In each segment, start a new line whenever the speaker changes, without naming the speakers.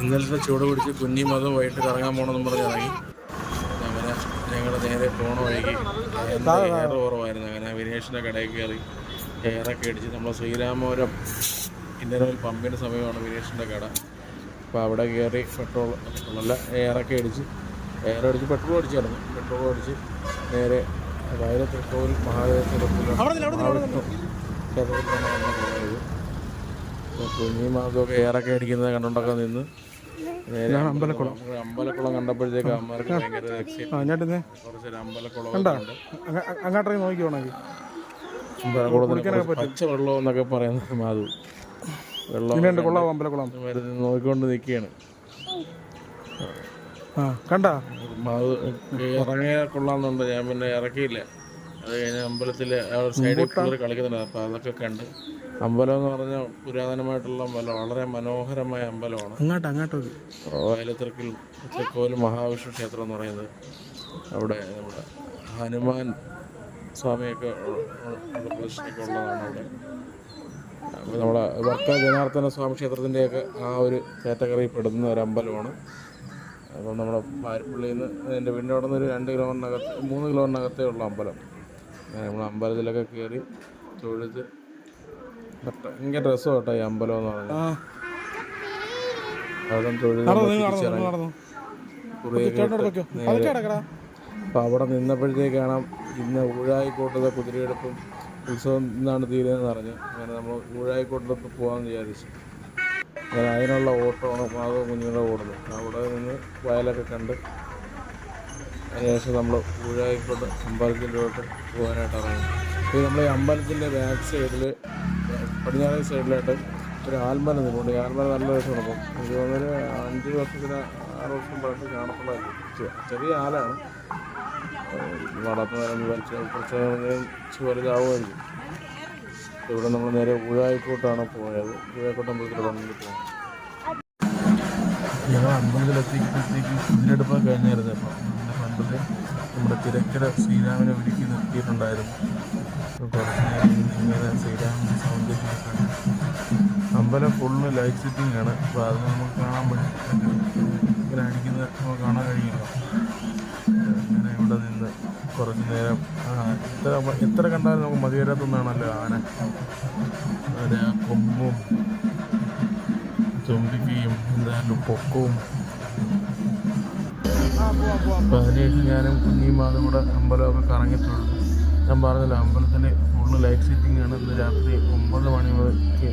ഇന്നലത്തെ ചൂട് പിടിച്ച് കുഞ്ഞിയും അതും വൈകിട്ട് കറങ്ങാൻ പോകണമെന്ന് പറഞ്ഞ് ഇറങ്ങി. അങ്ങനെ ഞങ്ങൾ നേരെ പോണ വഴിക്ക് എയർ കുറവായിരുന്നു. അങ്ങനെ വിനേഷിൻ്റെ കടയിൽ കയറി എയറൊക്കെ അടിച്ച് നമ്മൾ ശ്രീരാമപുരം ഇന്ത്യൻ ഓയിൽ പമ്പിൻ്റെ സമയമാണ് വിനേഷിൻ്റെ കട. അപ്പോൾ അവിടെ കയറി പെട്രോളല്ല എയറൊക്കെ അടിച്ച് പെട്രോൾ അടിച്ചായിരുന്നു. പെട്രോൾ അടിച്ച് നേരെ വയലത്തൃക്കോവിൽ മഹാദേവ ക്ഷേത്രത്തിലാണ് പോയത്. കുഞ്ഞിയും അതൊക്കെ എയറൊക്കെ അടിക്കുന്നത് കണ്ടുകൊണ്ടൊക്കെ നിന്ന് നേരെ അമ്പലക്കുളം കണ്ടപ്പോഴത്തേക്ക് അമ്മമാർക്ക് ഭയങ്കര കുറച്ചൊരു അമ്പലക്കുളം
അങ്ങോട്ടേ നോക്കിക്കോണെങ്കിൽ
പച്ച വെള്ളം എന്നൊക്കെ പറയുന്നത് മാധു വെള്ളം നോക്കിക്കൊണ്ട് നിൽക്കുകയാണ്. മാധു ഇറങ്ങിയ കൊള്ളാമെന്നുണ്ട്. ഞാൻ പിന്നെ ഇറക്കിയില്ല. അത് കഴിഞ്ഞ് അമ്പലത്തിൽ സൈഡിൽ കൂടുതൽ കളിക്കുന്നുണ്ട്. അപ്പോൾ അതൊക്കെ കണ്ട് അമ്പലം എന്ന് പറഞ്ഞാൽ പുരാതനമായിട്ടുള്ള അമ്പലം, വളരെ മനോഹരമായ അമ്പലമാണ്. വയലത്തൃക്കോവിൽ മഹാവിഷ്ണു ക്ഷേത്രം എന്ന് പറയുന്നത്. അവിടെ നമ്മുടെ ഹനുമാൻ സ്വാമിയൊക്കെ പ്രതിഷ്ഠയൊക്കെ ഉള്ളതാണ് അവിടെ. അപ്പോൾ നമ്മളെ വർക്ക ജനാർദ്ദന സ്വാമി ക്ഷേത്രത്തിൻ്റെയൊക്കെ ആ ഒരു കാറ്റഗറിയിൽ പെടുന്ന ഒരു അമ്പലമാണ്. അപ്പം നമ്മുടെ പാരിപ്പള്ളിയിൽ നിന്ന് എൻ്റെ വീടിൻ്റെ അവിടെ നിന്ന് ഒരു 2 കിലോമീറ്ററിനകത്ത് 3 കിലോമീറ്ററിനകത്തേ ഉള്ള അമ്പലം. അങ്ങനെ നമ്മൾ അമ്പലത്തിലൊക്കെ കയറി തൊഴുത് ഭയങ്കര രസം കേട്ടോ ഈ അമ്പലം എന്ന് പറഞ്ഞാൽ. അവിടെ തൊഴുത് അപ്പോൾ അവിടെ നിന്നപ്പോഴത്തേക്കാണ് ഇന്ന് ഊഴായിക്കോട്ടത്തെ കുതിരയെടുപ്പും ഉത്സവം ഇന്നാണ് തീരുന്നതെന്ന് പറഞ്ഞു. അങ്ങനെ നമ്മൾ ഊഴായിക്കോട്ടത്ത് പോകാമെന്ന് വിചാരിച്ചു. അങ്ങനെ അതിനുള്ള ഓട്ടമാണ് മാധവ കുഞ്ഞുങ്ങളുടെ ഓടുന്നത്. അവിടെ നിന്ന് വയലൊക്കെ കണ്ട് അതിനുശേഷം നമ്മൾ ഊഴായിക്കോട്ട് അമ്പലത്തിലോട്ട് പോകാനായിട്ട് ഇറങ്ങി. അപ്പോൾ നമ്മൾ ഈ അമ്പലത്തിൻ്റെ ബാക്ക് സൈഡിൽ പടിഞ്ഞാറേ സൈഡിലായിട്ട് ഒരു ആൽമരം നിൽപ്പുണ്ട്. ഈ ആൽമരം നല്ല രസമാണ്. അപ്പം എനിക്ക് തോന്നുന്നൊരു 5 വർഷത്തിന് 6 വർഷം പഴക്കം കാണപ്പെടുന്നതായിരിക്കും. ചെറിയ ആലാണ്. വളർന്നു വരാൻ കുറച്ച് വലുതാവുമായിരിക്കും. ഇവിടെ നമ്മൾ നേരെ ഊഴായിക്കോട്ടാണ് പോയത്. ഊഴായിക്കോട്ട് അമ്പലത്തിൽ വന്നിട്ട് പോകാം. ഞങ്ങൾ അമ്പലത്തിലെത്തിയപ്പോഴത്തേക്ക് കുതിരെടുപ്പൊക്കെ കഴിഞ്ഞായിരുന്നു. അപ്പം അതിൻ്റെ ഫ്രണ്ടിൽ നമ്മുടെ തിരക്കര ശ്രീരാമനെ ഒരുക്കി നിർത്തിയിട്ടുണ്ടായിരുന്നു. കുറച്ച് നേരം ഇങ്ങനെ ശ്രീരാമൻ്റെ സൗന്ദര്യമൊക്കെ അമ്പലം ഫുള്ള് ലൈറ്റ് സെറ്റിംഗ് ആണ്. അപ്പോൾ അത് നമുക്ക് കാണാൻ പറ്റും. ഇങ്ങനെ അടിക്കുന്നത് നമുക്ക് കാണാൻ കഴിയില്ല. അങ്ങനെ ഇവിടെ നിന്ന് കുറച്ച് നേരം എത്ര കണ്ടാലും നമുക്ക് മതിവരാത്തൊന്നാണല്ലോ ആന. കൊമ്പും തുമ്പിക്കയും എന്തായാലും പൊക്കവും. അപ്പോൾ അതിനുശേഷം ഞാനും കുഞ്ഞിയും അതും കൂടെ അമ്പലമൊക്കെ കറങ്ങിയിട്ടുള്ളൂ. ഞാൻ പറഞ്ഞില്ല, അമ്പലത്തിൽ ഫുള്ള് ലൈറ്റ് സെറ്റിംഗ് ആണ്. ഇന്ന് രാത്രി 9 മണി മുതൽക്ക്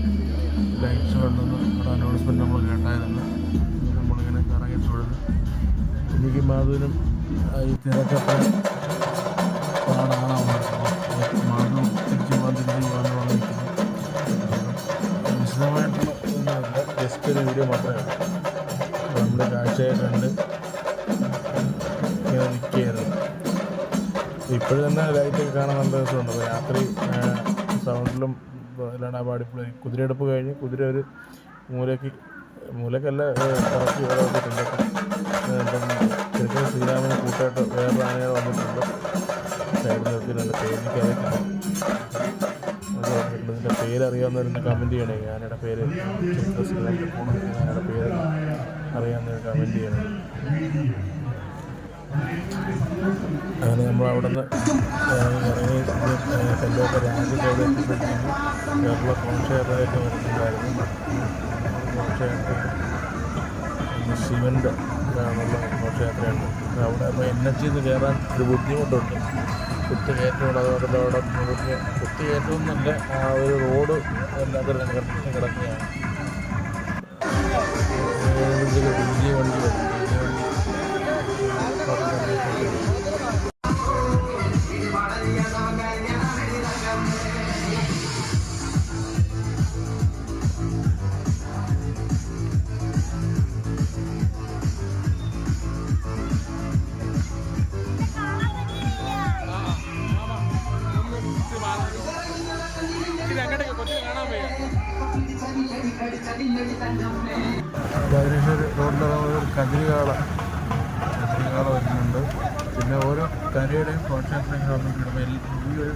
ലൈറ്റ് ഷോ ഉണ്ടെന്ന് ഇവിടെ അനൗൺസ്മെൻറ്റ് നമ്മൾ കേട്ടായിരുന്നു. നമ്മളിങ്ങനെ കറങ്ങിയിട്ടുള്ളത്. എനിക്ക് മാധുവിനും ഈ തിരക്കത്ര പാടാണ്. മാധു തിരിച്ച് പോകാൻ വിശദമായിട്ടുള്ള ഒന്നുമില്ല, ജസ്റ്റ് ഒരു വീഡിയോ മാത്രമേ ഉള്ളൂ. നമ്മൾ കാഴ്ചയെ കണ്ട് ഇങ്ങനെ നിൽക്കുകയായിരുന്നു. ഇപ്പോഴും തന്നെ ലൈറ്റൊക്കെ കാണാൻ നല്ല രസമുണ്ട്. അപ്പോൾ രാത്രി സൗണ്ടിലും അല്ലാണ്ട് ആ പാടിപ്പോയി കുതിരയെടുപ്പ് കഴിഞ്ഞ് കുതിര ഒരു മൂലക്കല്ല കറക്കി വന്നിട്ടുണ്ട്. ചെറുക്കൻ ശ്രീരാമന് കൂട്ടായിട്ട് വേറൊരു ആനകൾ വന്നിട്ടുണ്ട്. സൈഡിൽ നിർത്തിയിട്ടുണ്ട്. പേരിക്കറിയില്ല. ഇതിൻ്റെ പേരറിയാവുന്നവരെന്നെ കമൻറ്റ് ചെയ്യണേ. ആനയുടെ പേര് ശ്രീരാമൻ്റെ ആനയുടെ പേര് അറിയാവുന്നവർ കമൻറ്റ് ചെയ്യണം. അങ്ങനെ നമ്മൾ അവിടെ നിന്ന് ഇറങ്ങി കല്ലുവൊക്കെ രാജ്യത്ത് അവിടെ എത്തിയപ്പോഴത്തേക്കും കേരള ഘോഷയാത്രയൊക്കെ വരുന്നുണ്ടായിരുന്നു. ഘോഷയാത്ര ശിവൻ്റെ ഉള്ള ഘോഷയാത്രയുണ്ട്. അവിടെ ഇപ്പോൾ NH കയറാൻ ഒരു ബുദ്ധിമുട്ടുണ്ട്. കുത്തുകയറ്റമുണ്ട്. അതുകൊണ്ട് അവിടെ കുത്തുകയറ്റവും നല്ല ആ ഒരു റോഡ് വല്ലാത്തൊരു സംഘർഷം കിടക്കുകയാണ്. വലിയ വണ്ടി വരും. റോഡിൽ കതിരികാള വരുന്നുണ്ട്. പിന്നെ ഓരോ കരയുടെയും ഘോഷയാത്രകൾ വന്നിട്ടുണ്ട്. ഈ ഒരു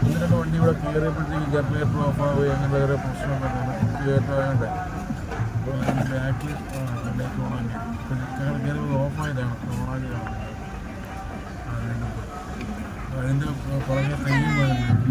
1-2 വണ്ടി ഇവിടെ കയറിയപ്പോഴത്തേക്ക് ജനറേറ്റർ ഓഫ് ആവുകയും അങ്ങനെ വേറെ പ്രശ്നമൊക്കെ കയറ്റമായതുകൊണ്ട് അതിൻ്റെ ബാക്കിൽ ലൈറ്റ് ഓണാക്കി ഞങ്ങൾ കയറി ഓഫായതാണ് ഓണാക്കി കാണുന്നത്. അതിൻ്റെ പുറകെ തെയ്യം